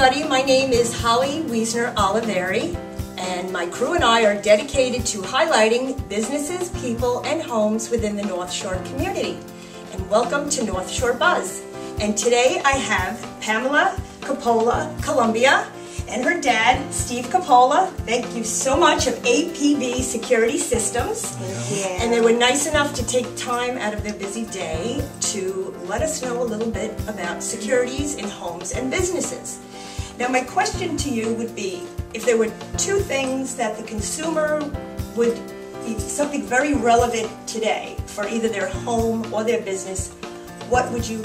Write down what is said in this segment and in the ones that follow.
everybody. My name is Holly Wiesner Olivieri, and my crew and I are dedicated to highlighting businesses, people, and homes within the North Shore community. And welcome to North Shore Buzz. And today I have Pamela Coppola, Columbia, and her dad, Steve Coppola. Thank you so much, of APB Security Systems. Thank you. And they were nice enough to take time out of their busy day to let us know a little bit about securities in homes and businesses. Now, my question to you would be, if there were two things that the consumer would, something very relevant today for either their home or their business, what would you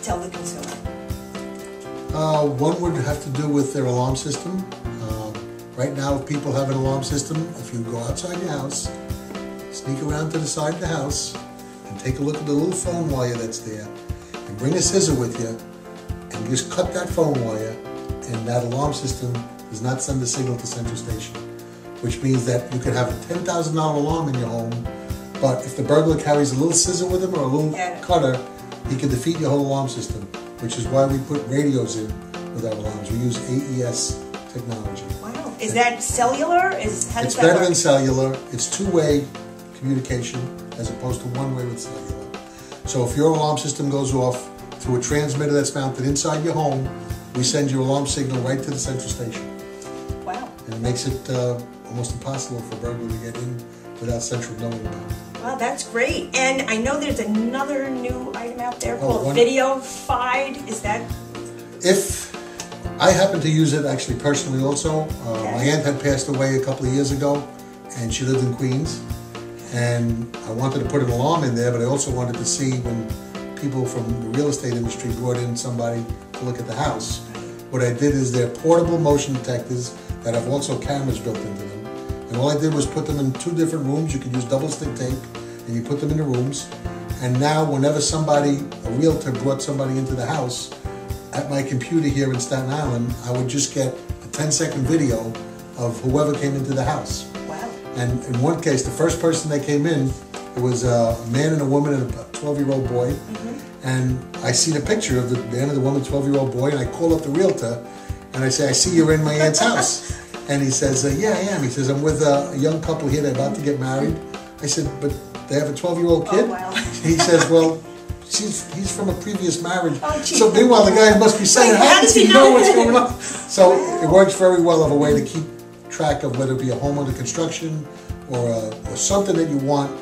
tell the consumer? One would have to do with their alarm system. Right now, if people have an alarm system, if you go outside your house, sneak around to the side of the house, and take a look at the little phone wire that's there, and bring a scissor with you, and just cut that phone wire, and that alarm system does not send a signal to Central Station, which means that you could have a $10,000 alarm in your home, but if the burglar carries a little scissor with him or a little cutter, he could defeat your whole alarm system, which is why we put radios in with our alarms. We use AES technology. Wow. Is that cellular? It's better than cellular. It's two-way communication as opposed to one-way with cellular. So if your alarm system goes off through a transmitter that's mounted inside your home, we send your alarm signal right to the Central Station. Wow. And it makes it almost impossible for a burglar to get in without Central knowing about it. Wow, that's great. And I know there's another new item out there called Videofied. Is that? If I happen to use it actually personally also. My aunt had passed away a couple of years ago, and she lived in Queens. And I wanted to put an alarm in there, but I also wanted to see when people from the real estate industry brought in somebody to look at the house. What I did is they're portable motion detectors that have also cameras built into them. And all I did was put them in two different rooms. You could use double stick tape, and you put them in the rooms. And now whenever somebody, a realtor, brought somebody into the house, at my computer here in Staten Island, I would just get a 10-second video of whoever came into the house. Wow. And in one case, the first person that came in, it was a man and a woman and a 12-year-old boy. And I see the picture of the man and the woman, 12-year-old boy, and I call up the realtor, and I say, I see you're in my aunt's house. And he says, yeah, I am. He says, I'm with a young couple here. They're about to get married. I said, but they have a 12-year-old kid? Oh, wow. He says, well, he's from a previous marriage. Oh, so meanwhile, the guy must be saying, how does he know what's going on? So it works very well of a way to keep track of whether it be a home under construction or something that you want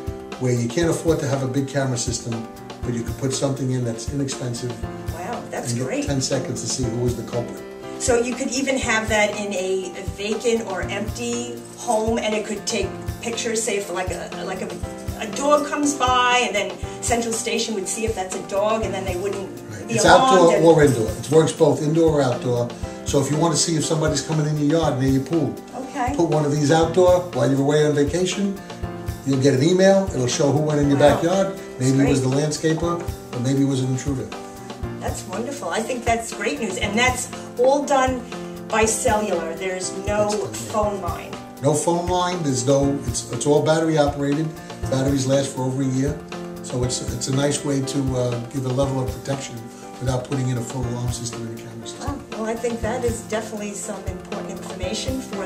where you can't afford to have a big camera system, but you can put something in that's inexpensive. Wow, that's and great. Get 10 seconds to see who is the culprit. So you could even have that in a vacant or empty home, and it could take pictures, say for like a dog comes by, and then Central Station would see if that's a dog, and then they wouldn't be It's alarmed. outdoor or indoor. It works both indoor or outdoor. So if you want to see if somebody's coming in your yard near your pool, put one of these outdoor while you're away on vacation. You'll get an email. It'll show who went in your backyard. Maybe it was the landscaper, or maybe it was an intruder. That's wonderful. I think that's great news. And that's all done by cellular. There's no phone line. No phone line. There's no. It's all battery operated. The batteries last for over a year, so it's a nice way to give a level of protection without putting in a full alarm system and a camera system. Wow. Well, I think that is definitely some important information for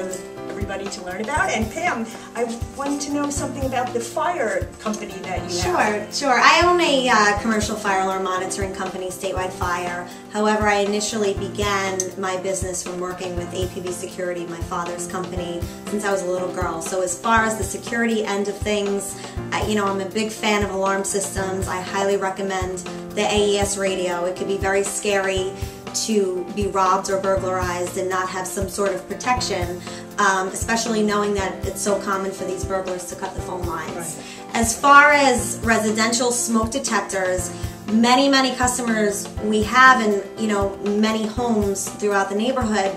everybody to learn about. And Pam, I wanted to know something about the fire company that you have. Sure. I own a commercial fire alarm monitoring company, Statewide Fire. However, I initially began my business from working with APB Security, my father's company, since I was a little girl. So as far as the security end of things, I'm a big fan of alarm systems. I highly recommend the AES radio. It could be very scary to be robbed or burglarized and not have some sort of protection, especially knowing that it's so common for these burglars to cut the phone lines. Right. As far as residential smoke detectors, many customers we have in many homes throughout the neighborhood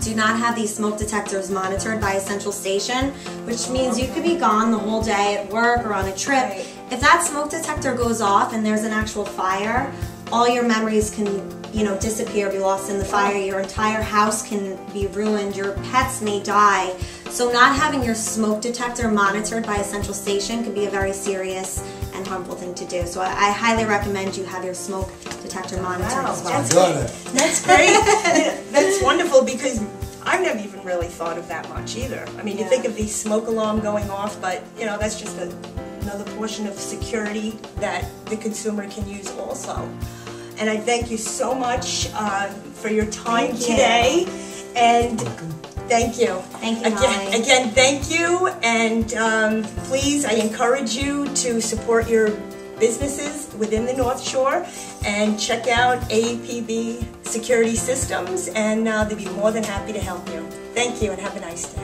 do not have these smoke detectors monitored by a Central Station, which means you could be gone the whole day at work or on a trip. Right. If that smoke detector goes off and there's an actual fire, all your memories can disappear, be lost in the fire. Your entire house can be ruined. Your pets may die. So not having your smoke detector monitored by a Central Station could be a very serious and harmful thing to do. So I highly recommend you have your smoke detector monitoring Wow, as well. that's great. That's wonderful because I've never even really thought of that much either. I mean, you think of the smoke alarm going off, but you know, that's just another portion of security that the consumer can use also. And I thank you so much for your time today. And thank you. Thank you, Holly. Again, thank you. And please, I encourage you to support your businesses within the North Shore and check out APB Security Systems, and they'd be more than happy to help you. Thank you and have a nice day.